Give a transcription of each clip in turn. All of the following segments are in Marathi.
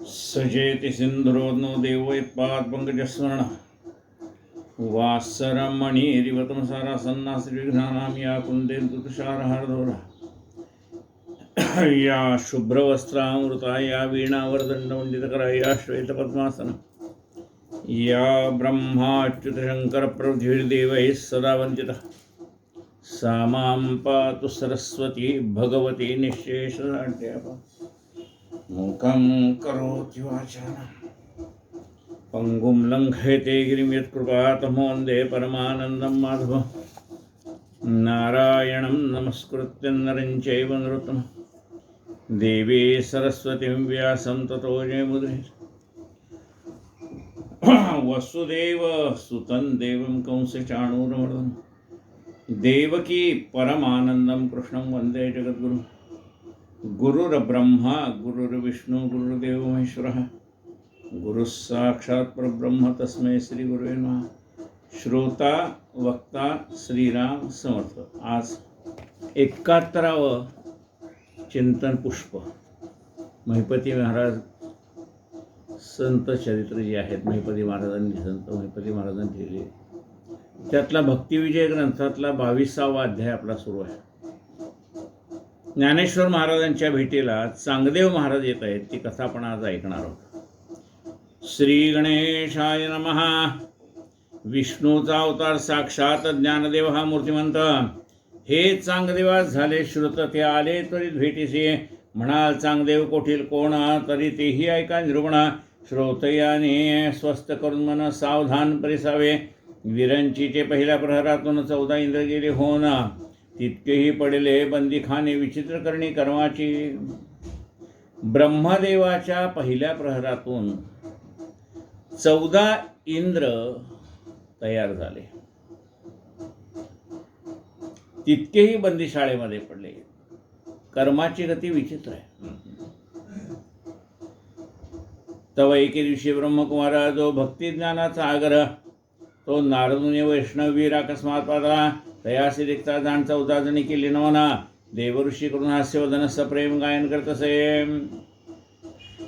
सजेति सिन्धुरोऽनो देवो यत्पादपङ्कजस्मरण वात्सरमणिरिवतमसारासन्नासिविघ्नानां या कुन्देन्दु तुषारहारधोरा या शुभ्रवस्त्रामृता या वीणावरदण्डवन्दितकरा या श्वेतपद्मासना या ब्रह्माच्युतशङ्करप्रभृतिर्देवैः सदा वन्दिता सा मां पातु सरस्वती भगवती निःशेषसाढ्यापा मूकं करोति वाचालं पङ्गुं लङ्घयते गिरिं यत्कृपातमो वन्दे परमानन्दं माधवं नारायणं नमस्कृत्य नरं चैव नरोत्तमं देवी सरस्वतीं व्यासं ततो जयमुदीरये वसुदेव सुतं देवं कंसचाणूरमर्दनं देवकी परमानन्दं कृष्णं वन्दे जगद्गुरुं गुरुर्ब्रह्मा गुरुर्विष्णु गुरुर्देवो महेश्वरः गुरुः साक्षात् परब्रह्म तस्मै श्री गुरुवे नमः। श्रोता वक्ता श्रीराम समर्थ। आज 71वे चिंतन पुष्प महिपती महाराज संत चरित्र जे आहेत महिपती महाराजांनी संत महिपती महाराजांनी लिहिले त्यातला भक्तिविजय ग्रंथातला 22वा अध्याय आपला सुरू आहे। ज्ञानेश्वर महाराजांच्या भेटीला चांगदेव महाराज येत आहेत, ती कथा आपण आज ऐकणार आहोत। श्री गणेशाय नमः। विष्णूचा अवतार साक्षात ज्ञानदेव हा मूर्तिमंत, हे चांगदेवा झाले श्रुत ते आले त्वरित भेटीसी, म्हणाल चांगदेव कोठील कोण तरी तेही ऐका निरूपण, श्रोतयाने स्वस्थ करून मन सावधान परिसावे, विरंचीचे पहिल्या प्रहरातून 14 इंद्र गेले होऊन, तितकेही पडले बंदीखाने विचित्र करणी कर्माची। ब्रह्मदेवाच्या पहिल्या प्रहरातून 14 इंद्र तयार झाले, तितकेही बंदीशाळेमध्ये पडले। कर्माची गती विचित्र आहे। तव एके दिवशी ब्रह्मकुमारा जो भक्ती ज्ञानाचा आग्रह, तो नारदुनी वैष्णववीर अकस्मात पादला, तयासी देखता जाण 14 जणी केली नवना, देवऋषी करून हास्यवदन सप्रेम गायन करत असे।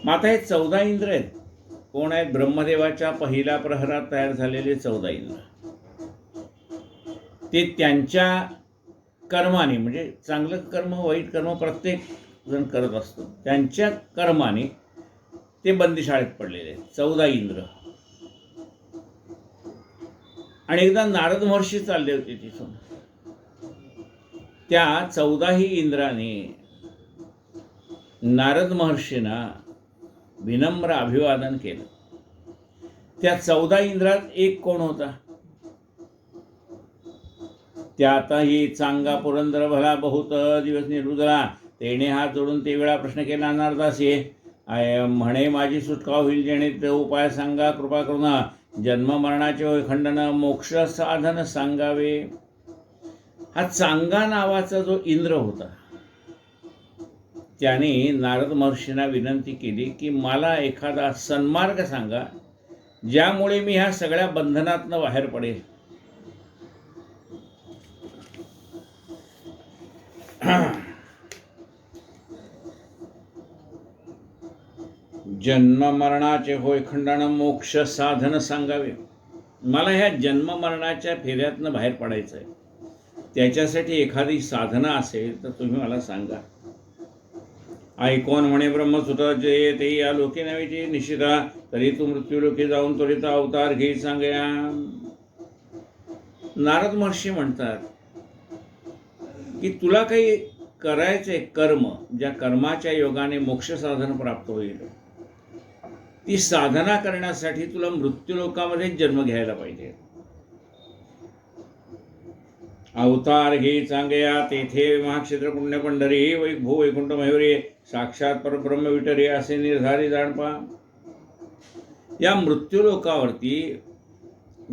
माता हे 14 इंद्र आहेत। कोण आहेत? ब्रह्मदेवाच्या पहिल्या प्रहरात तयार झालेले 14 इंद्र। ते त्यांच्या कर्माने, म्हणजे चांगलं कर्म वाईट कर्म प्रत्येक जण करत असतो, त्यांच्या कर्माने ते बंदीशाळेत पडलेले आहेत 14 इंद्र। आणि एकदा नारद महर्षी चालले होते तिथून, त्या 14ही इंद्राने नारद महर्षींना विनम्र अभिवादन केलं। त्या 14 इंद्रात एक कोण होता? त्यातही चांगा पुरंदर भला बहुत दिवस निरुदला, तेने हात जोडून ते वेळा प्रश्न केला नारदासी, म्हणे माझी सुटका होईल जेणे ते उपाय सांगा कृपा करून, जन्म मरणाचे खंडन मोक्ष साधन सांगावे। हा चांगा नावाचा जो इंद्र होता, त्याने नारद महर्षींना विनंती केली की मला एखादा सन्मार्ग सांगा, ज्यामुळे मी ह्या सगळ्या बंधनातनं बाहेर पडेल। जन्म मरणाचे होय खंडन मोक्ष साधन सांगावे। मला ह्या जन्म मरणाच्या फेऱ्यातनं बाहेर पडायचं आहे, त्याच्यासाठी एखादी साधना असेल तर तुम्ही मला सांगा। ऐकून म्हणे ब्रह्मसुत जे ते या लोके नव्हे निशिता, तरी तू मृत्यूलोकी जाऊन त्वरित अवतार घे सांगया। नारद महर्षी म्हणतात की तुला काही करायचे कर्म, ज्या कर्माच्या योगाने मोक्ष साधन प्राप्त होईल, ती साधना करण्यासाठी तुला मृत्यूलोकामध्ये जन्म घ्यायला पाहिजे। अवतार घे सांगया, तेथे महाक्षेत्र पुण्य पंढरी, भू वैकुंठ मयुरी, साक्षात परब्रह्म विठरी असे निर्धारी जाणपा। या मृत्यूलोकावरती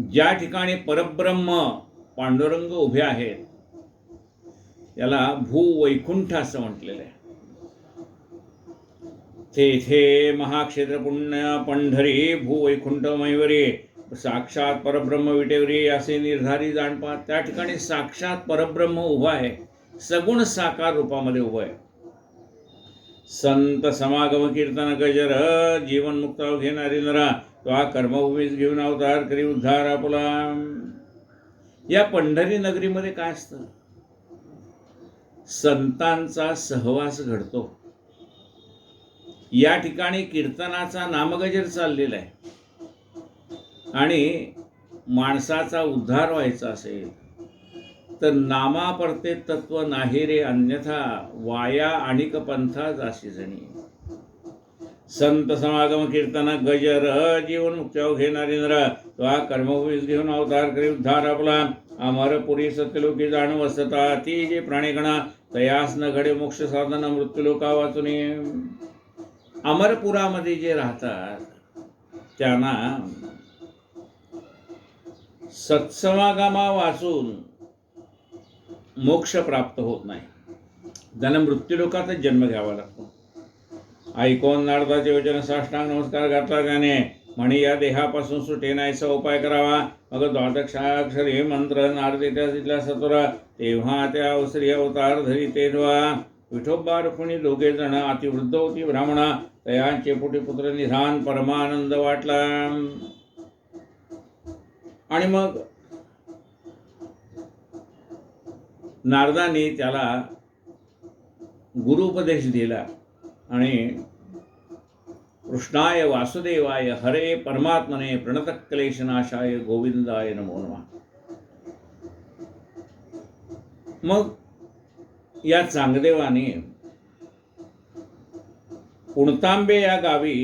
ज्या ठिकाणी परब्रह्म पांडुरंग उभे आहेत, त्याला भू वैकुंठ असं म्हटलेलं आहे। तेथे महाक्षेत्र पुण्य पंढरी, भू वैकुंठ मयुरी, साक्षात परब्रह्म विटेवरी असे निर्धारी जाणपा। त्या ठिकाणी साक्षात परब्रह्म उभा आहे, सगुण साकार रूपामध्ये उभा आहे। संत समागम कीर्तन गजर जीवनमुक्त घेणारी नरा तो हा कर्मभूमीस घेऊन अवतार करी उद्धार आपुला. या पंढरी नगरीमध्ये काय असतं? संतांचा सहवास घडतो. या ठिकाणी कीर्तनाचा नामगजर चाललेला आहे आणि माणसाचा उद्धार व्हायचा असेल तर नामापरते तत्व नाही रे अन्यथा वाया आणिक पंथा जाशी जणी. संत समागम कीर्तन गजर जीवन मुक्त्याव घेणारी नर तो हा कर्मभूमीस घेऊन अवतार करी उद्धार आपला. अमरपुरी सत्यलोकी जाण वसता ती जे प्राणीगणा तयास न घडे मोक्ष साधन मृत्यूलोका वाचुनी. अमरपुरामध्ये जे राहतात त्यांना सत्समागमा वाचून मोक्ष प्राप्त होत नाही. त्यांना मृत्यूलोकातच जन्म घ्यावा लागतो. ऐकून नारदाचे वचन साष्टांग नमस्कार घातला त्याने म्हणे या देहापासून सुटे नाहीचा उपाय करावा. मग द्वादशाक्षरी मंत्र नारदेत्या तिथल्या सत्वरा तेव्हा त्या अवसरी अवतार धरी तेव्हा विठोबा रुक्मिणी दोघे जण अतिवृद्ध होती ब्राह्मणा तयांचे पोटी पुत्र निधान परमानंद वाटला. आणि मग नारदाने त्याला गुरुपदेश दिला आणि कृष्णाय वासुदेवाय हरे परमात्मने प्रणतक्लेशनाशाय गोविंदाय नमो नमः. मग या चांगदेवाने पुणतांबे या गावी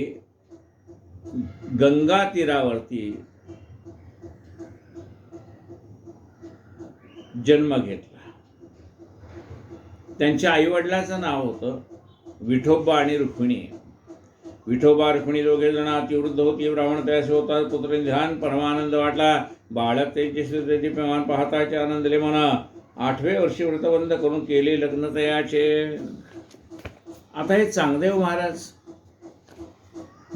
गंगा तीरावरती जन्म घेतला. त्यांच्या आईवडिलाचं नाव होतं विठोबा आणि रुक्मिणी. विठोबा रुक्मिणी दोघे जण अतिवृद्ध होती ब्राह्मण तयास होता पुत्र ध्यान परमानंद वाटला. बाळक तेजस्वी दीप्यमान पाहताचे आनंदले म्हणा. 8वे वर्षी व्रतबंध करून केले लग्न तयाचे. आता हे चांगदेव महाराज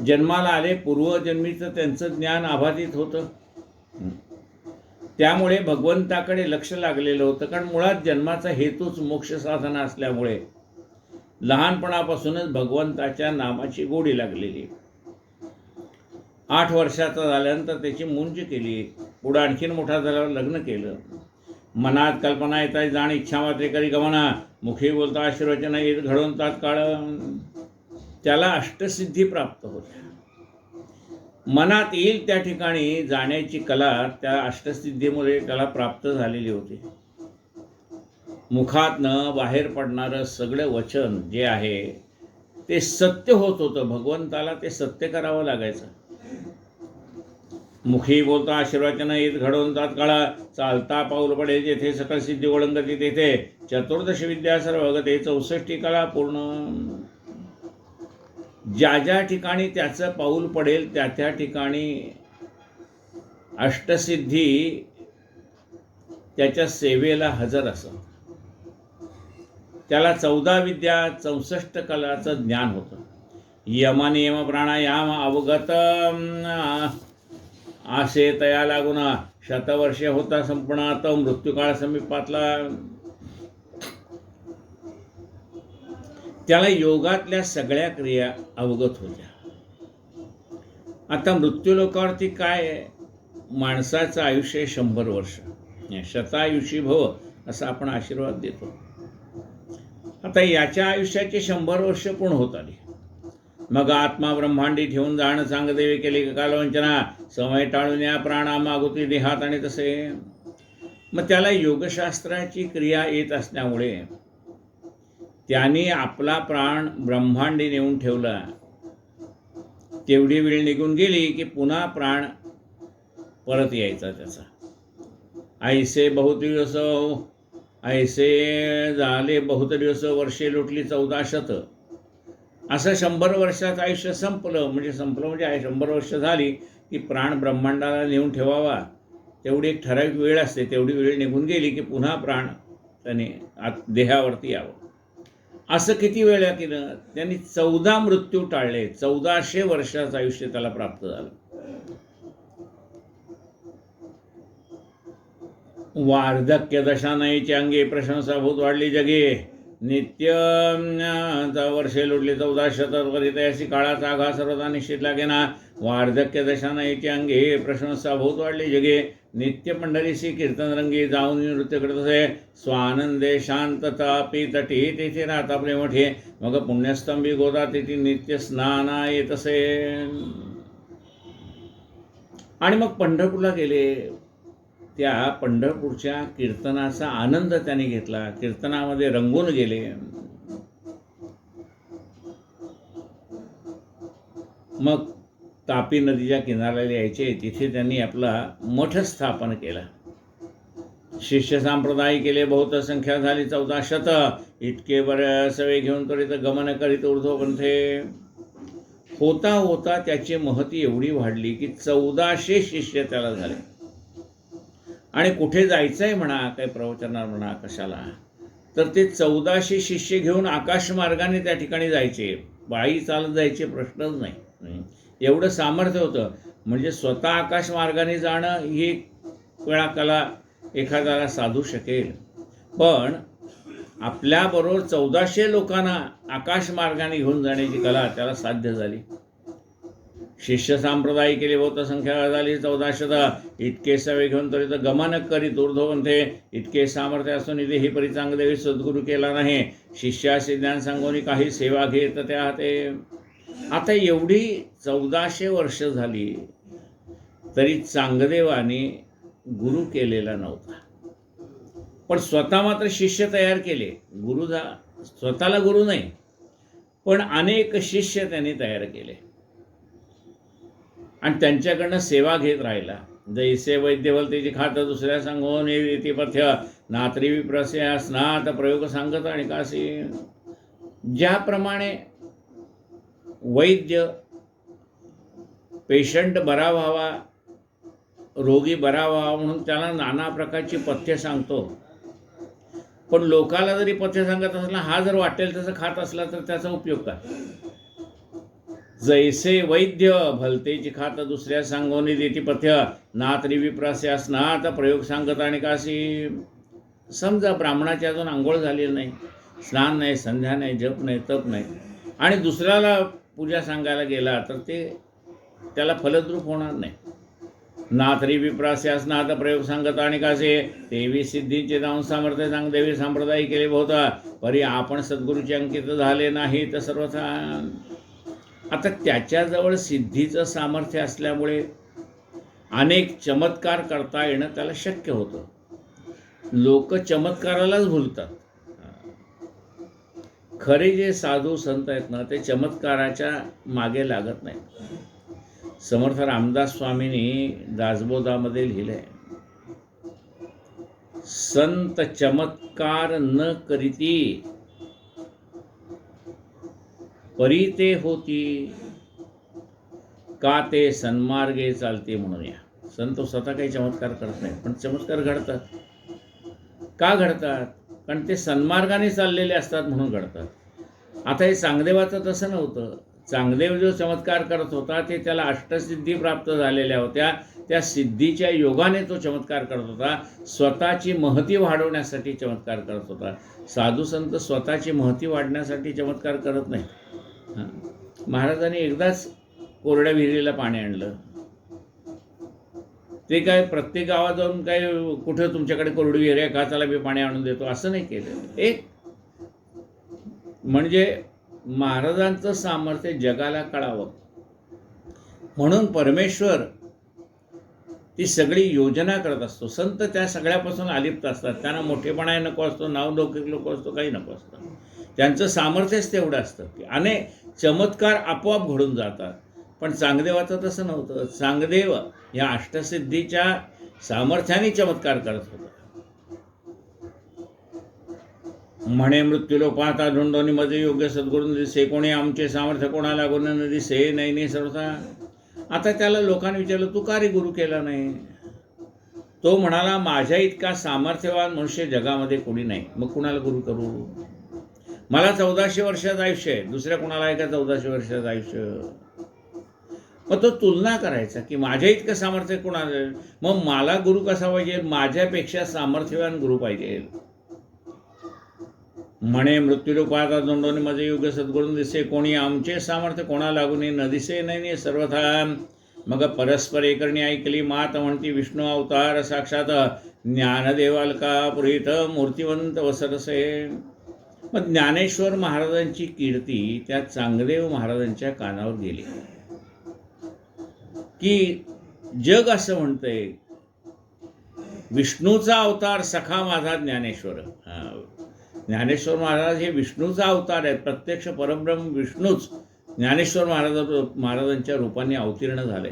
जन्माला आले. पूर्वजन्मीचं त्यांचं ज्ञान अबाधित होतं. त्यामुळे भगवंताकडे लक्ष लागलेलं होतं. कारण मुळात जन्माचा हेतूच मोक्ष साधना असल्यामुळे लहानपणापासूनच भगवंताच्या नामाची गोडी लागलेली. 8 वर्षाचा झाल्यानंतर त्याची मुंज केली. पुढे आणखीन मोठा झाल्यावर लग्न केलं. मनात कल्पना येता जाण इच्छा मात्रे करी गमना मुखी बोलता आशीर्वचन येत घडवून तात्काळ त्याला अष्टसिद्धी प्राप्त होत्या. मनात येईल त्या ठिकाणी जाण्याची कला त्या अष्टसिद्धीमुळे त्याला प्राप्त झालेली होती. मुखातनं बाहेर पडणारं सगळं वचन जे आहे ते सत्य होत होतं. भगवंताला ते सत्य करावं लागायचं. मुखी बोलता आशीर्वचन येत घडवून तात्काळ चालता पाऊल पडे जेथे सकळ सिद्धी ओळंगती तेथे 14 विद्या सर्वगते 64 कला पूर्ण. ज्या ज्या ठिकाणी त्याचं पाऊल पडेल त्या त्या ठिकाणी अष्टसिद्धी त्याच्या सेवेला हजर असत. त्याला 14 विद्या 64 कलाचं ज्ञान होतं. यम नियम प्राणायाम अवगत आसे तया लागून 100 वर्षे होता संपणात मृत्यूकाळ समीपातला. त्याला योगातल्या सगळ्या क्रिया अवगत होत्या. आता मृत्यूलोकावरती काय माणसाचं आयुष्य 100 वर्ष. शतायुषी भव असा आपण आशीर्वाद देतो. आता याच्या आयुष्याची 100 वर्ष पूर्ण होत आली. मग आत्मा ब्रह्मांडी ठेवून जाणं चांगदेवे केले कालवंचना समय टाळून या प्राणा मागुती देहात आणि तसे. मग त्याला योगशास्त्राची क्रिया येत असल्यामुळे त्याने आपला प्राण ब्रह्मांडी नेऊन ठेवला. तेवढी वेळ निघून गेली की पुन्हा प्राण परत यायचा त्याचा. ऐसे बहुत दिवस ऐसे झाले बहुत दिवस वर्षे लोटली 14 शत. असं 100 वर्षाचं आयुष्य संपलं म्हणजे 100 वर्ष झाली की प्राण ब्रह्मांडाला नेऊन ठेवावा. तेवढी एक ठराविक वेळ असते. तेवढी वेळ निघून गेली की पुन्हा प्राण त्याने देहावरती यावं. असं किती वेळा केलं? त्यांनी 14 मृत्यू टाळले. 1400 वर्षाचं आयुष्य त्याला प्राप्त झालं. वार्धक्य दशा नाहीची अंगे प्रशंसा भूत वाढली जगे. नित्य वर्षे लुटली 1400 वरितयासी काळाचा आघा सर्वता निश्चित लागेना वार्धक्य दशाना याची अंगे प्रशंसा बहुत वाढली जगे नित्य पंढरीसी कीर्तन रंगी जाऊन नृत्य करत असे स्वानंदे शांतता पी तटी तेथे राहता प्रेमठे मग पुण्यस्तंभी गोदा तेथे नित्य स्नाना येत असे. आणि मग पंढरपूरला गेले. त्या पंढरपूरच्या कीर्तनाचा आनंद त्यांनी घेतला, कीर्तनामध्ये रंगून गेले. मग तापी नदीच्या किनाऱ्याला यायचे, तिथे त्यांनी आपला मठ स्थापन केला. शिष्य संप्रदाय केले, बहुत संख्या झाली 1400. इतके बरे सवे घेऊन त्वरित गमन करीत ऊर्ध्वपंथे. होता होता त्याची महती एवढी वाढली की 1400 शिष्य त्याला झाले. आणि कुठे जायचंय म्हणा, काही प्रवचनावर म्हणा, कशाला, तर ते 1400 शिष्य घेऊन आकाश मार्गाने त्या ठिकाणी जायचे. पायी चालत जायचे प्रश्नच नाही, एवढं सामर्थ्य होतं. म्हणजे स्वतः आकाश मार्गाने जाणं ही वेळा कला एखाद्याला साधू शकेल, पण आपल्याबरोबर 1400 लोकांना आकाश मार्गाने घेऊन जाण्याची कला त्याला साध्य झाली. शिष्य संप्रदाय केले, बहुत संख्या झाली 1400. इतके सवे घेऊन तरी तर गमन करीत ऊर्ध्वपंथे. इतके सामर्थ्य असून ही परी चांगदेवी सद्गुरू केला नाही. शिष्याशी ज्ञान सांगून काही सेवा घेत त्या हाते. आता एवढी 1400 वर्ष झाली तरी चांगदेवाने गुरु केलेला नव्हता, पण स्वतः मात्र शिष्य तयार केले. स्वतःला गुरु नाही, पण अनेक शिष्य त्यांनी तयार केले आणि त्यांच्याकडनं सेवा घेत राहिला. जैसे वैद्य भलतेची खातं दुसऱ्या सांगून येते पथ्य नात्री विप्रस्य स्नात प्रयोग सांगत आणि काशी. ज्याप्रमाणे वैद्य पेशंट बरा व्हावा, रोगी बरा व्हावा म्हणून त्याला नाना प्रकारची पथ्य सांगतो, पण लोकाला जरी पथ्य सांगत असला, हा जर वाटेल तसं खात असला तर त्याचा उपयोग काय. जैसे वैद्य भलतेची खात दुसऱ्या सांगोनी देती पथ्य नात्री विप्रास्य स्नात प्रयोग सांगत आणि काशी. समजा ब्राह्मणाची अजून आंघोळ झालेली नाही, स्नान नाही, संध्या नाही, जप नाही, तप नाही, आणि दुसऱ्याला पूजा सांगायला गेला तर ते त्याला फलद्रूप होणार नाही. नात्री विप्रास्य स्नात प्रयोग सांगत आणि कासे. देवी सिद्धींचे जाऊन सामर्थ्य सांग देवी संप्रदाय केले होता, परी आपण सद्गुरूचे अंकित झाले नाही तर सर्वथा. आता त्याच्याजवळ सिद्धीचं सामर्थ्य असल्यामुळे अनेक चमत्कार करता येणं त्याला शक्य होतं. लोक चमत्कारालाच भुलतात. खरे जे साधू संत आहेत ना, ते चमत्काराच्या मागे लागत नाहीत. समर्थ रामदास स्वामींनी दासबोधामध्ये लिहिलंय, संत चमत्कार न करीती परी ते होती, का ते सन्मार्गे चालते म्हणून. या संत स्वतः काही चमत्कार करत नाहीत, पण चमत्कार घडतात. का घडतात? कारण ते सन्मार्गाने चाललेले असतात म्हणून घडतात. आता हे चांगदेवाचं तसं नव्हतं. चांगदेव जो चमत्कार करत होता ते त्याला अष्टसिद्धी प्राप्त झालेल्या होत्या. त्या सिद्धीच्या योगाने तो चमत्कार करत होता. स्वतःची महती वाढवण्यासाठी चमत्कार करत होता. साधू संत स्वतःची महती वाढण्यासाठी चमत्कार करत नाही. महाराजांनी एकदाच कोरड्या विहिरीला पाणी आणलं. ते काय प्रत्येक गावात जाऊन काय कुठं तुमच्याकडे कोरडी विहीर आहे का, चला मी पाणी आणून देतो, असं नाही केलं. एक म्हणजे महाराजांचं सामर्थ्य जगाला कळावं म्हणून परमेश्वर ती सगळी योजना करत असतो. संत त्या सगळ्यापासून अलिप्त असतात. त्यांना मोठेपणा नको असतो, नावलौकिक नको असतो, काही नको असतं. त्यांचं सामर्थ्यच तेवढं असतं की अनेक चमत्कार आपोआप घडून जातात. पण चांगदेवाचं तसं नव्हतं. चांगदेव या अष्टसिद्धीच्या सामर्थ्याने चमत्कार करत होता. म्हणे मृत्यूलोक पाहता झुंडोनी मध्ये योग्य सद्गुरू दिसे, कोणी आमचे सामर्थ्य कोणाला गुण न दिसे नाही सर्वथा. आता त्याला लोकांनी विचारलं, तू का रे गुरु केला नाही? तो म्हणाला, माझ्या इतका सामर्थ्यवान मनुष्य जगामध्ये कोणी नाही, मग कुणाला गुरु करू? मला 1400 वर्षाचं आयुष्य आहे, दुसऱ्या कोणाला आहे का 1400 वर्षाचं आयुष्य? मग तो तुलना करायचा की माझ्या इतकं सामर्थ्य कोणाला, मग मला गुरु कसा पाहिजे? माझ्यापेक्षा सामर्थ्यवान गुरु पाहिजे. म्हणे मृत्यूरूपात दोंडोनी माझे युग सद्गुरून दिसे, कोणी आमचे सामर्थ्य कोणा लागून न दिसे नाही सर्वथा. मग परस्पर एकरणी ऐकली मात म्हणती, विष्णू अवतार साक्षात ज्ञानदेव अलकापुरीत मूर्तिवंत वसरसे. मग ज्ञानेश्वर महाराजांची कीर्ती त्या चांगदेव महाराजांच्या कानावर गेली की जग असं म्हणतंय, विष्णूचा अवतार सखा माझा ज्ञानेश्वर. ज्ञानेश्वर महाराज हे विष्णूचा अवतार आहेत. प्रत्यक्ष परब्रह्म विष्णूच ज्ञानेश्वर महाराजांच्या रूपाने अवतीर्ण झाले.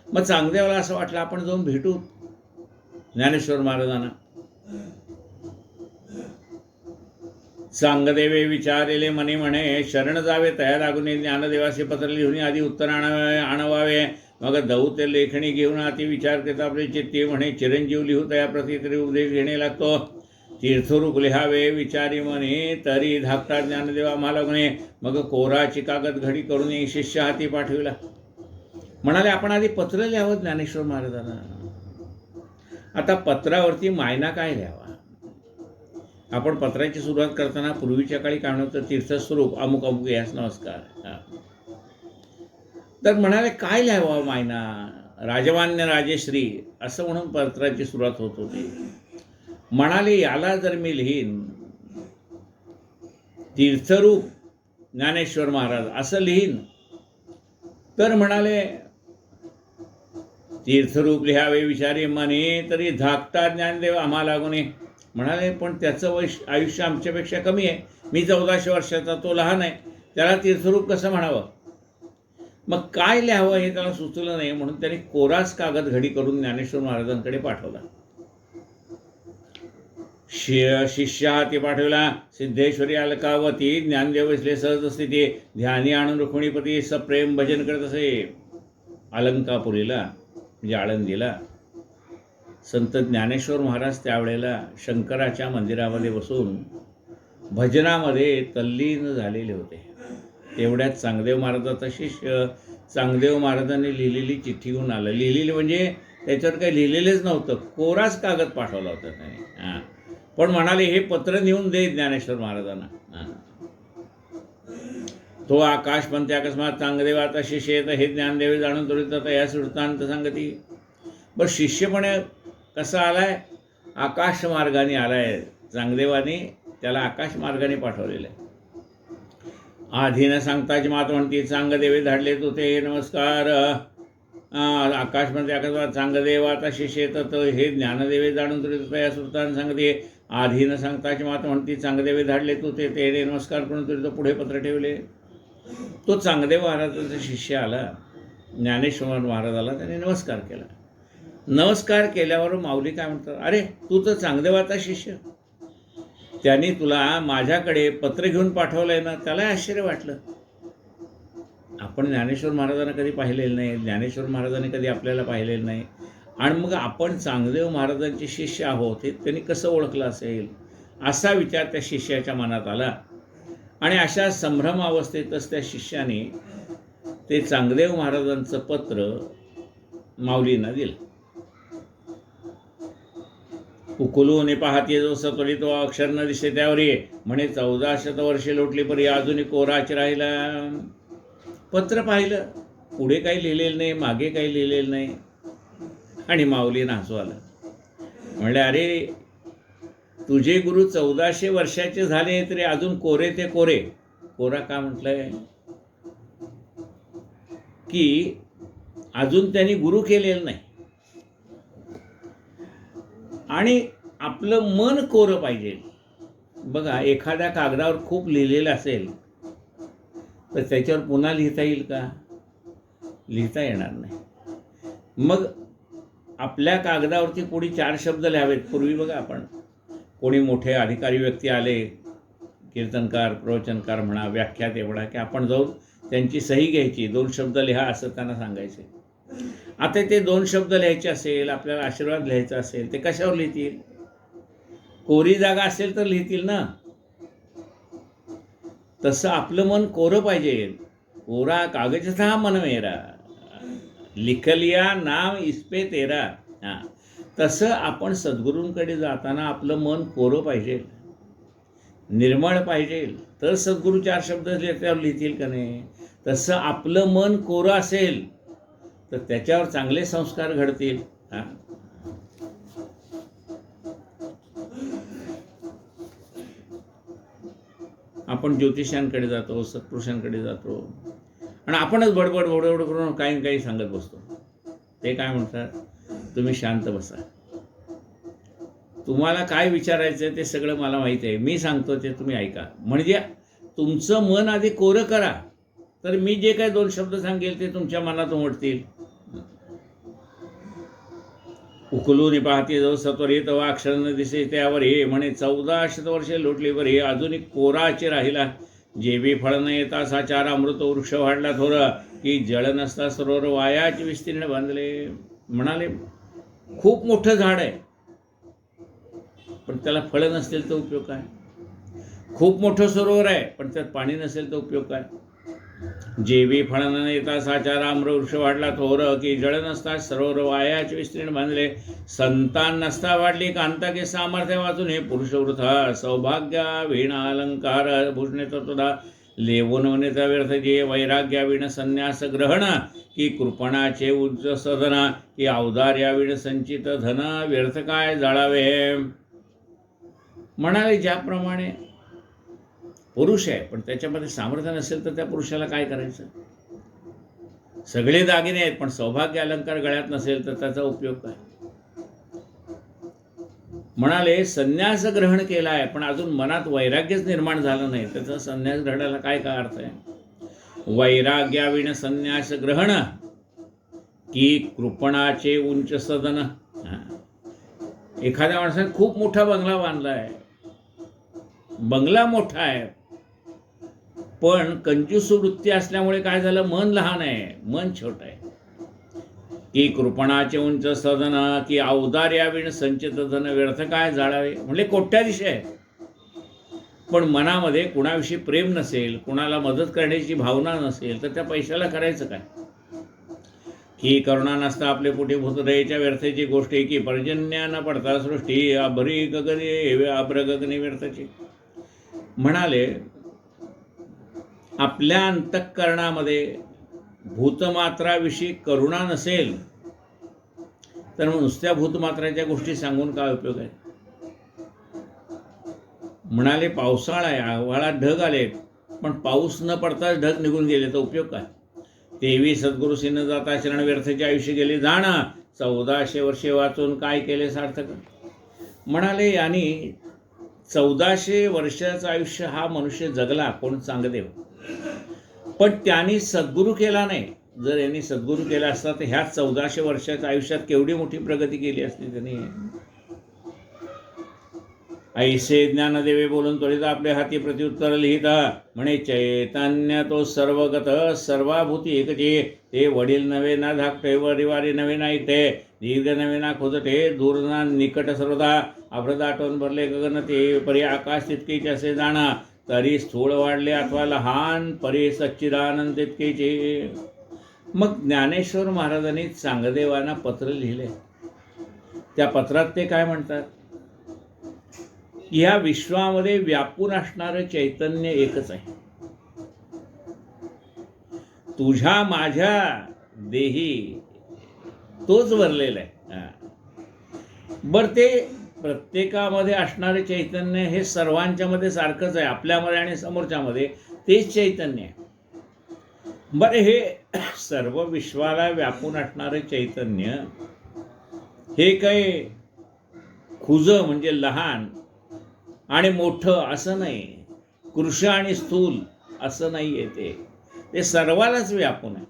मग चांगदेवाला असं वाटलं आपण जाऊन भेटू ज्ञानेश्वर महाराजांना. चांगदेवे विचारले मनी म्हणे, शरण जावे तया लागून ज्ञानदेवाचे पत्र लिहून आधी उत्तर आणवावे. मग दऊ ते लेखणी घेऊन आती विचार करता आपले चित्ती म्हणे, चिरंजीव लिहू तया प्रति तरी उपदेश घेणे लागतो. तीर्थरूप लिहावे विचारी म्हणे, तरी धाकटा ज्ञानदेव आम्हाला म्हणे. मग कोराची कागद घडी करून शिष्य हाती पाठविला. म्हणाले आपण आधी पत्र लिहावं ज्ञानेश्वर महाराजांना. आता पत्रावरती मायना काय लिहावा. आपण पत्राची सुरुवात करताना पूर्वीच्या काळी काय म्हणतं, तीर्थस्वरूप अमुक अमुक यास नमस्कार. तर म्हणाले काय लिहावं मायना, राजमान्य राजेश्री असं म्हणून पत्राची सुरुवात होत होती. म्हणाले याला जर मी लिहीन तीर्थरूप ज्ञानेश्वर महाराज असं लिहीन तर म्हणाले तीर्थरूप लिहावे विचारी मनी, तरी धाकटा ज्ञानदेव आम्हाला लागून. म्हणाले पण त्याचं आयुष्य आमच्यापेक्षा कमी आहे. मी 1400 वर्षाचा, तो लहान आहे, त्याला तीर्थरूप कसं म्हणावं. मग काय लिहावं हे त्याला सुचलं नाही, म्हणून त्याने कोराच कागद घडी करून ज्ञानेश्वर महाराजांकडे पाठवला. शिष्य हाती पाठवला. सिद्धेश्वरी अलकावती ज्ञानदेव बसले सहज स्थिती, ध्यानी आणून रुक्मिणीपती सप्रेम भजन करत असे. अलंकापुरीला म्हणजे आळंदीला संत ज्ञानेश्वर महाराज त्यावेळेला शंकराच्या मंदिरामध्ये बसून भजनामध्ये तल्लीन झालेले होते. तेवढ्यात चांगदेव महाराजाचा शिष्य चांगदेव महाराजांनी लिहिलेली चिठ्ठी घेऊन आलं. लिहिलेली म्हणजे त्याच्यावर काही लिहिलेलेच नव्हतं, कोराच कागद पाठवला होता त्याने. पण म्हणाले हे पत्र नेऊन दे ज्ञानेश्वर महाराजांना. तो आकाश म्हणते अकस्मात चांगदेवाचा शिष्य येत, हे ज्ञानदेव जाणून तोडीत या वृत्तांत सांगती. बरं शिष्य पण कसा आलाय, आकाश मार्गाने आलाय. चांगदेवाने त्याला आकाश मार्गाने पाठवलेलं आहे. आधी न सांगताच मात म्हणती, चांगदेवे धाडले तू ते नमस्कार. आकाश म्हणते अकस्मात चांगदेवाचा शिष्य येतात, हे ज्ञानदेवे जाणून तोडीत या वृत्तांत सांगते. आधी न सांगताची मात म्हणती, चांगदेवे धाडले तू ते नमस्कार करून तरी तो पुढे पत्र ठेवले. तो चांगदेव महाराजांचा शिष्य आला, ज्ञानेश्वर महाराजाला त्याने नमस्कार केला. नमस्कार केल्यावर माऊली काय म्हणतात, अरे तू तर चांगदेवाचा शिष्य, त्यांनी तुला माझ्याकडे पत्र घेऊन पाठवलंय ना. त्याला आश्चर्य वाटलं. आपण ज्ञानेश्वर महाराजांना कधी पाहिलेलं नाही, ज्ञानेश्वर महाराजांनी कधी आपल्याला पाहिलेलं नाही, आणि मग आपण चांगदेव महाराजांचे शिष्य आहोत हे त्यांनी कसं ओळखलं असेल, असा विचार त्या शिष्याच्या मनात आला. आणि अशा संभ्रम अवस्थेतच त्या शिष्याने ते चांगदेव महाराजांचं पत्र माऊलींना दिलं. उकलून पाहते जो सतोली तो अक्षर न दिसे त्यावर म्हणे, 1400 वर्षे लोटली परी अजूनही कोराच राहिला. पत्र पाहिलं, पुढे काही लिहिलेलं नाही, मागे काही लिहिलेलं नाही. आणि माऊलींना हसू आलं. म्हणले अरे तुझे गुरु 1400 वर्षाचे झाले तरी अजून कोरे ते कोरे. कोरा का म्हटलंय की अजून त्यांनी गुरु केलेलं नाही. आणि आपलं मन कोरं पाहिजे. बघा एखाद्या कागदावर खूप लिहिलेलं असेल तर त्याच्यावर पुन्हा लिहिता येईल का, लिहिता येणार नाही. मग आपल्या कागदावरती कोणी 4 शब्द लिहावेत. पूर्वी बघा आपण कोणी मोठे अधिकारी व्यक्ती आले, कीर्तनकार प्रवचनकार म्हणा व्याख्याते म्हणा, की आपण जाऊन त्यांची सही घ्यायची, 2 शब्द लिहा असं त्यांना सांगायचे. आता ते 2 शब्द लिहायचे असेल, आपल्याला आशीर्वाद लिहायचा असेल, ते कशावर लिहितील. कोरी जागा असेल तर लिहितील ना. तसं आपलं मन कोरं पाहिजे. कोरा कागज था मन मेरा, लिख लिया नाम इस्पे तेरा. तसं आपण सद्गुरूंकडे जाताना आपलं मन कोरं पाहिजे. निर्मळ पाहिजे, तर सद्गुरू 4 शब्द त्याच्यावर लिहितील का नाही. तसं आपलं मन कोरं असेल तर त्याच्यावर चांगले संस्कार घडतील. आपण ज्योतिषांकडे जातो, सत्पुरुषांकडे जातो आणि आपणच बडबड बडबड करून काही काही सांगत बसतो. ते काय म्हणतात, तुम्ही शांत बसा, तुम्हाला काय विचारायचं ते सगळं मला माहिती आहे, मी सांगतो ते तुम्ही ऐका. म्हणजे तुमचं मन आधी कोरं करा, तर मी जे काही 2 शब्द सांगेल ते तुमच्या मनात उमटतील. उकलून पाहते जो सत्वरे तवा अक्षर न दिसे त्यावर हे म्हणे 14 शतवर्षे लोटली वर हे अजून कोराचे राहिला. जेबी फळ न येता साचार अमृत वृक्ष वाढला थोर की जळ नसता सरोवर वायाचे विस्तीर्ण बांधले. म्हणाले खूप मोठं झाड आहे पण त्याला फळं नसतील तर उपयोग काय. खूप मोठं सरोवर आहे पण त्यात पाणी नसेल तर उपयोग काय. जेबी फळ न येता साचार अमृत वाढला थोर की जळ नसता सरोवर वायाचे विस्तीर्ण बांधले. संतान नसता वाढली कांता के सामर्थ्य वाचून हे पुरुष वृथा सौभाग्य वीणा अलंकार भूषणे तत्वदा लेवून वनेचा व्यर्थ जे वैराग्या विण संन्यास ग्रहण की कृपणाचे उच्च सदना की औदार्या विण संचित धन व्यर्थ काय जाळावे. म्हणाले ज्याप्रमाणे पुरुष आहे पण त्याच्यामध्ये सामर्थ्य नसेल तर त्या पुरुषाला काय करायचं. सगळे दागिने आहेत पण सौभाग्य अलंकार गळ्यात नसेल तर त्याचा उपयोग काय. म्हणाले संन्यास ग्रहण केला आहे पण अजून मनात वैराग्यच निर्माण झालं नाही, त्याचा संन्यास ग्रहणाला काय अर्थ आहे. वैराग्याविण संन्यास ग्रहण की कृपणाचे उंच सदन. एखाद्या माणसाने खूप मोठा बंगला बांधला आहे, बंगला मोठा आहे पण कंजूस वृत्ती असल्यामुळे काय झालं, मन लहान आहे, मन छोटं आहे. की कृपणाचे उंच सदन की औदार्याविण संचित धन व्यर्थ काय जाळावे. म्हणजे कोट्याधीश आहे पण मनामध्ये कुणाविषयी प्रेम नसेल, कुणाला मदत करण्याची भावना नसेल तर त्या पैशाला करायचं काय. की करुणा नसता आपले पोटी भूतदयेच्या व्यर्थेची गोष्ट की पर्जन्या न पडता सृष्टी अभरी गगने अभ्र गगने व्यर्थाची. म्हणाले आपल्या अंतःकरणामध्ये भूतमात्राविषयी करुणा नसेल तर मग नुसत्या भूतमात्राच्या गोष्टी सांगून काय उपयोग आहे. म्हणाले पावसाळा आहे, आभाळात ढग आले पण पाऊस न पडताच ढग निघून गेले तर उपयोग काय. तेवी सद्गुरुशी न जाता शरण व्यर्थाचे आयुष्य गेले जाण 1400 वर्षे वाचून काय केले सार्थक. म्हणाले आणि 1400 वर्षाचं आयुष्य हा मनुष्य जगला कोण चांगदेव, पण त्यांनी सद्गुरू केला नाही. जर यांनी सद्गुरू केला असता तर ह्या 1400 वर्षाच्या आयुष्यात केवढी मोठी प्रगती केली असती त्यांनी. ऐसे ज्ञानदेवे बोलून त्वरित आपले हाती प्रत्युत्तर लिहित म्हणे चैतन्य तो सर्वगत सर्वाभूती एकचे ते वडील नवे ना धाकटे वरिवारी नवे ना ऐकते दीर्घ नवे ना खोजटे दूर ना निकट सर्वदा अभ्रदाटून भरले गगन ते परी आकाश तितकेच असे जाणा तरी स्थूळ वाढले अथवा लहान परी सच्चिदानंद तितकेचे. मग ज्ञानेश्वर महाराजांनी चांगदेवांना पत्र लिहिले. त्या पत्रात ते काय म्हणतात, या विश्वामध्ये व्यापून असणारं चैतन्य एकच आहे. तुझ्या माझ्या देही तोच भरलेला आहे. बरं ते प्रत्येकामध्ये असणारे चैतन्य हे सर्वांच्या मध्ये सारखंच आहे, आपल्यामध्ये आणि समोरच्यामध्ये तेच चैतन्य आहे. बरं हे सर्व विश्वाला व्यापून असणारे चैतन्य हे काही खुजं म्हणजे लहान आणि मोठं असं नाही, कृश आणि स्थूल असं नाही आहे. ते सर्वालाच व्यापून आहे.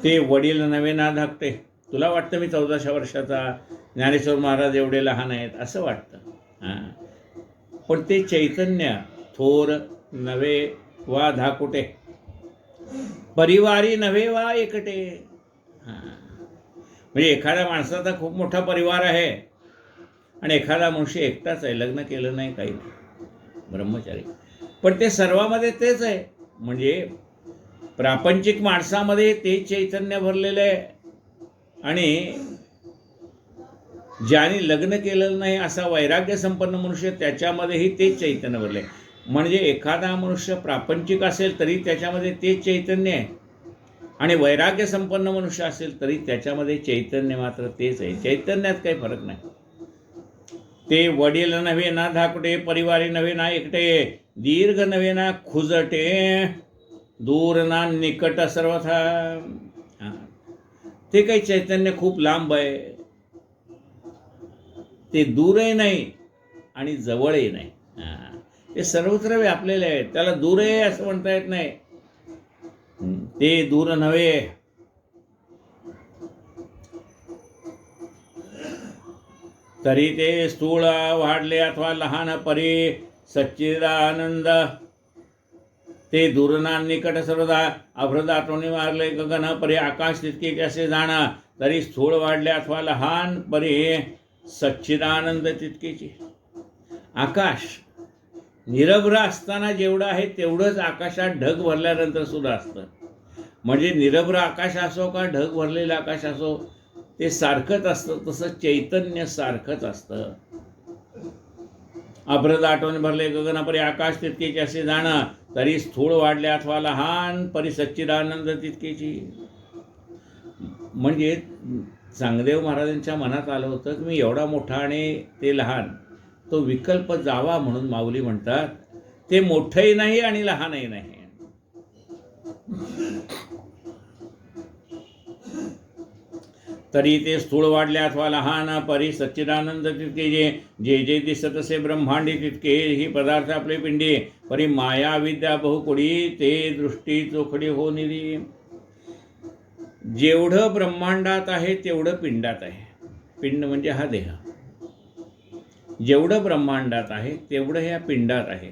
ते वडील नवे ना धाकटे. तुला वाटतं मी 1400 वर्षाचा, ज्ञानेश्वर महाराज एवढे लहान आहेत असं वाटतं. पण ते चैतन्य थोर नवे वा धाकुटे परिवारी नव्हे वा एकटे. म्हणजे एखाद्या माणसाचा खूप मोठा परिवार आहे आणि एखादा मनुष्य एकटाच आहे, लग्न केलं नाही, काही नाही, ब्रह्मचारी, पण ते सर्वामध्ये तेच आहे. म्हणजे प्रापंचिक माणसामध्ये ते चैतन्य भरलेलं आहे आणि ज्याने लग्न केलेलं नाही असा वैराग्य संपन्न मनुष्य, त्याच्यामध्येही तेच चैतन्य भरले. म्हणजे एखादा मनुष्य प्रापंचिक असेल तरी त्याच्यामध्ये तेच चैतन्य आहे, आणि वैराग्य संपन्न मनुष्य असेल तरी त्याच्यामध्ये चैतन्य मात्र तेच आहे. चैतन्यात काही फरक नाही. ते वडील नव्हे ना धाकटे, परिवारी नव्हे ना एकटे, दीर्घ नव्हे ना खुजटे, दूर ना निकट सर्वथा. ते काही चैतन्य खूप लांब आहे, ते दूरही नाही आणि जवळही नाही. ते सर्वत्र व्यापलेले आहे, त्याला दूर आहे असं म्हणता येत नाही. ते दूर नव्हे. तरी ते स्थूळ वाढले अथवा लहान परी सच्चिदानंद, ते दूरना निकट सर्वदा, अभ्रद आठवणी मारले गगन परी आकाश तितके कसे जाणं. तरी स्थूळ वाढले अथवा लहान परी सच्चिदानंद तितकेची. आकाश निरभ्र असताना जेवढं आहे तेवढंच आकाशात ढग भरल्यानंतर सुद्धा असतं. म्हणजे निरभ्र आकाश असो का ढग भरलेलं आकाश असो, ते सारखंच असतं. तसं चैतन्य सारखंच असतं. अभ्रद आठवण भरले गगनापरी आकाश तितकेची असे जाणं. तरी स्थूळ वाढले अथवा लहान परी सच्चिदानंद तितकेची. म्हणजे चांगदेव महाराजांच्या मनात आलं होतं की मी एवढा मोठा आणि ते लहान, तो विकल्प जावा म्हणून माऊली म्हणतात. ते मोठंही नाही आणि लहानही नाही. तरी ते स्थूळ वाढले अथवा लहान परी सच्चिदानंद तितके, जे जे दिसत असे ब्रह्मांडी तितके ही पदार्थ आपले पिंडी. परी माया विद्या बहुकुडी, ते दृष्टी चोखडी हो निरी. जेवढं ब्रह्मांडात आहे तेवढं पिंडात आहे. पिंड म्हणजे हा देह. जेवढं ब्रह्मांडात आहे तेवढं ह्या पिंडात आहे.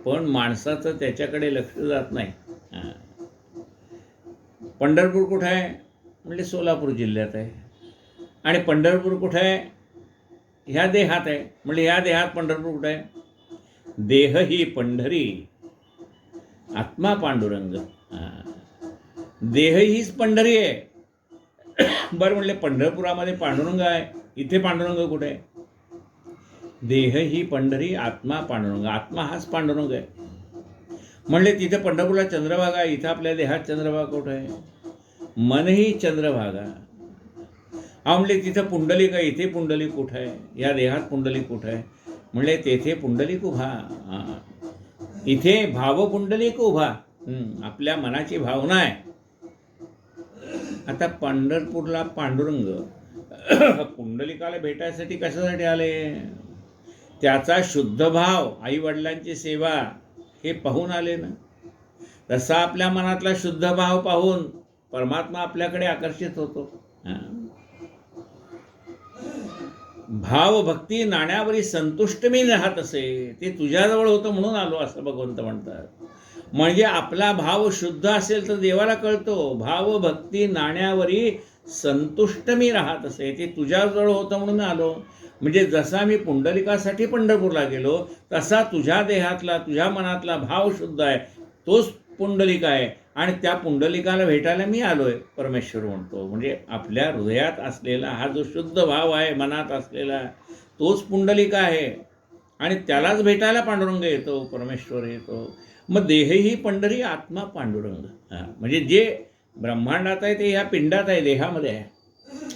पण माणसाचं त्याच्याकडे लक्ष जात नाही. पंढरपूर कुठं आहे म्हणजे सोलापूर जिल्ह्यात आहे. आणि पंढरपूर कुठं आहे, ह्या देहात आहे. म्हणजे ह्या देहात पंढरपूर कुठं आहे. देह ही पंढरी, आत्मा पांडुरंग. देह हीच पंढरी आहे. बरं, म्हणले पंढरपुरामध्ये पांडुरंग आहे, इथे पांडुरंग कुठे आहे. देह ही पंढरी, आत्मा पांडुरंग. आत्मा हाच पांडुरंग आहे. म्हणले तिथे पंढरपूरला चंद्रभागा आहे, इथं आपल्या देहात चंद्रभागा कुठं आहे. मन ही चंद्रभागा. म्हणले तिथं पुंडलिक आहे, इथे पुंडलिक कुठं आहे. या देहात पुंडलिक कुठं आहे. म्हणले तेथे पुंडलिक उभा. इथे भाव पुंडलिक उभा. आपल्या मनाची भावना आहे. आता पंढरपूरला पांडुरंग पुंडलिकाला भेटायसाठी कशासाठी आले. त्याचा शुद्ध भाव, आई वडिलांची सेवा हे पाहून आले ना. तसा आपल्या मनातला शुद्ध भाव पाहून परमात्मा आपल्याकडे आकर्षित होतो. भाव भक्ती नाण्यावरी संतुष्ट मी राहत असे, ते तुझ्याजवळ होतं म्हणून आलो असं भगवंत म्हणतात. म्हणजे आपला भाव शुद्ध असेल तर देवाला कळतो. भाव भक्ती नाण्यावरी संतुष्ट मी राहत असे, ते तुझ्याजवळ होतं म्हणून आलो. म्हणजे जसा मी पुंडलिकासाठी पंढरपूरला गेलो तसा तुझ्या देहातला, तुझ्या मनातला भाव शुद्ध आहे, तोच पुंडलिक आहे. आणि त्या पुंडलिकाला भेटायला मी आलोय, परमेश्वर म्हणतो. म्हणजे आपल्या हृदयात असलेला हा जो शुद्ध भाव आहे, मनात असलेला, तोच पुंडलिक आहे. आणि त्यालाच भेटायला पांडुरंग येतो, परमेश्वर येतो. मग देह ही पंढरी, आत्मा पांडुरंग. म्हणजे जे ब्रह्मांडात आहे ते ह्या पिंडात आहे, देहामध्ये आहे.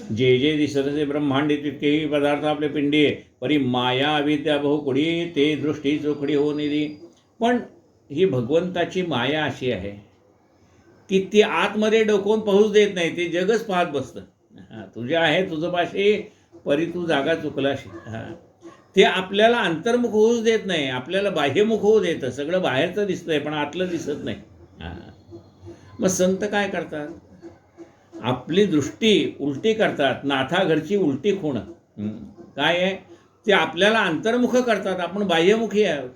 जे जे दिसत असे ब्रह्मांडी तितकेही पदार्थ आपले पिंडी. परी माया विद्या बहुकुडी, ते दृष्टी चोखडी हो निधी. पण ही भगवंताची माया अशी आहे की ती आतमध्ये डोकवून पाहूच देत नाही. ते जगच पाहत बसतं. तुझे आहे तुझं पाशी, परी तू जागा चुकलाशी. ते आपल्याला अंतर्मुख होऊच देत नाही, आपल्याला बाह्यमुख होऊ देतं. सगळं बाहेरचं दिसतंय पण आतलं दिसत नाही. मग संत काय करतात, आपली दृष्टी उलटी करतात. नाथा घरची उलटी खूण. काय आहे ते आपल्याला अंतर्मुख करतात, आपण बाह्यमुखी आहे.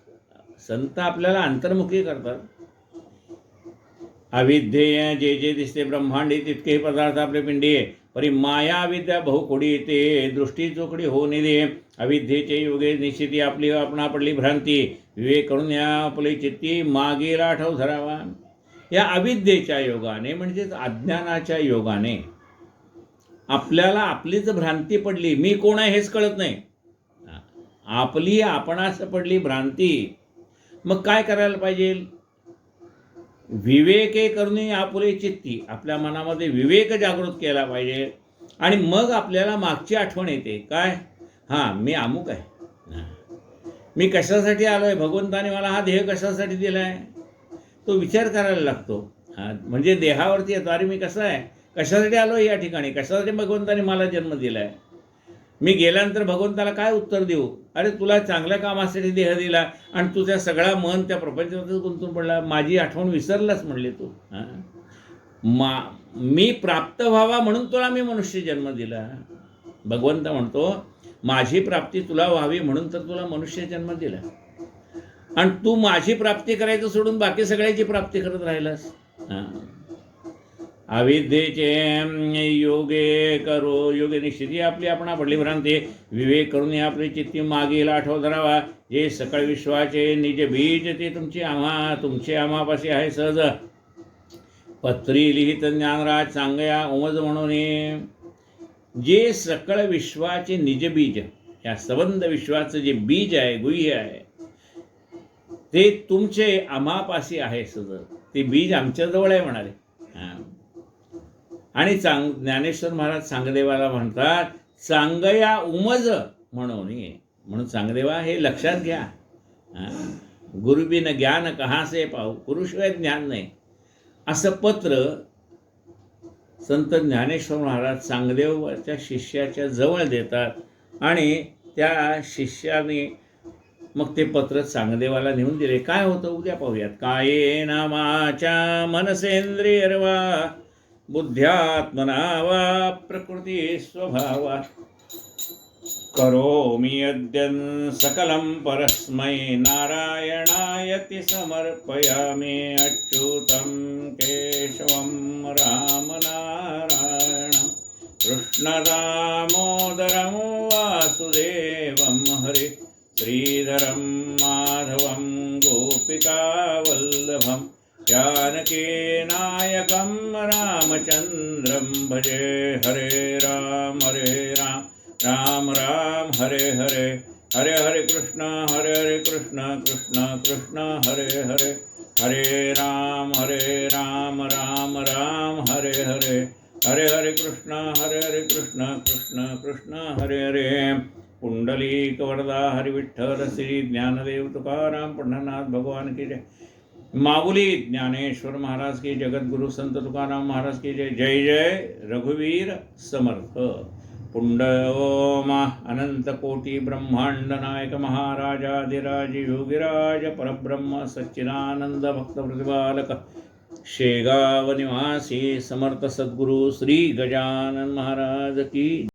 संत आपल्याला अंतर्मुखी करतात. अविध्येय जे जे दिसते ब्रह्मांडी तितके पदार्थ आपले पिंडी. परी माया विद्या बहुकुडी, ते दृष्टी चोखडी हो निधी. अविद्येचे योगे निश्चिती आपली आपणा पडली भ्रांती. विवेक करून या आपली चित्ती, मागेला आठव धरावा. या अविद्येच्या योगाने म्हणजेच अज्ञानाच्या योगाने आपल्याला आपलीच भ्रांती पडली, मी कोण आहे हेच कळत नाही. आपली आपणास पडली भ्रांती. मग काय करायला पाहिजे? विवेके करुणी आपुले चित्ती, आपल्या मनामध्ये विवेक जागृत केला पाहिजे. आणि मग आपल्याला मागची आठवण येते. काय? हां, मी अमुक आहे. हां, मी कशासाठी आलो आहे, भगवंताने मला हा देह कशासाठी दिला आहे, तो विचार करायला लागतो. म्हणजे देहावरती येतो, अरे मी कसा आहे, कशासाठी आलो या ठिकाणी, कशासाठी भगवंताने मला जन्म दिला आहे. मी गेल्यानंतर भगवंताला काय उत्तर देऊ? अरे तुला चांगल्या कामासाठी देह दिला आणि तुझ्या सगळा मन त्या प्रपंचातच गुंतून पडला, माझी आठवण विसरलाच म्हणले तू. मी प्राप्त व्हावा म्हणून तुला मी मनुष्य जन्म दिला. भगवंत म्हणतो माझी प्राप्ती तुला व्हावी म्हणून तर तुला मनुष्य जन्म दिला, आणि तू माझी प्राप्ती करायचं सोडून बाकी सगळ्याची प्राप्ती करत राहिलास. अविद्येचे योगे करो योगे निश्चिती आपली आपणा पडली भ्रांती. विवेक करून आपली चित्ती मागील आठव धरावा. जे सकळ विश्वाचे निज बीज ते तुमचे आम्हापाशी आहे सहज. पत्री लिहित ज्ञानराज सांगया उमज म्हणून. जे सकळ विश्वाचे निजबीज, या सबंध विश्वाचं जे बीज आहे, गुह्य आहे, ते तुमचे आम्हापाशी आहे सहज. ते बीज आमच्याजवळ आहे म्हणाले. आणि ज्ञानेश्वर महाराज सांगदेवाला म्हणतात सांगया उमज म्हणून सांगदेवा हे लक्षात घ्या. गुरुबिन ज्ञान कहासे पाहू, गुरुशिवाय ज्ञान नाही, असं पत्र संत ज्ञानेश्वर महाराज सांगदेवाच्या शिष्याच्या जवळ देतात. आणि त्या शिष्याने मग ते पत्र सांगदेवाला नेऊन दिले. काय होतं उद्या पाहूयात. काये नामाच्या मनसेंद्रियर्वा बुद्ध्यात्मना वा प्रकृती स्वभावा करोमि अद्यं सकलं परस्मै नारायणायति समर्पयामि. अच्युतं केशवं रामनारायणं कृष्णदामोदरं वासुदेवं हरि श्रीधरं माधवं गोपिकावल्लभं जानकीनायकं रामचन्द्रं भजे. हरे राम राम राम हरे हरे, हरे हरे कृष्ण कृष्ण कृष्ण हरे हरे, हरे राम राम राम हरे हरे, हरे हरे कृष्ण कृष्ण कृष्ण हरे हरे. पुंडलीक वरदा हरि विठ्ठल श्री ज्ञानदेव तुकाराम पंढरनाथ भगवान की जय. माऊली ज्ञानेश्वर महाराज की, जगद्गुरु संत तुकाराम महाराज की जय. जय जय रघुवीर समर्थ. पुंडओम अनंत कोटी ब्रह्मांड नायक महाराजाधिराज योगिराज परब्रह्म सच्चिदानंद भक्त प्रतिपालक शेगाव निवासी समर्थ सद्गुरु श्री गजानन महाराज की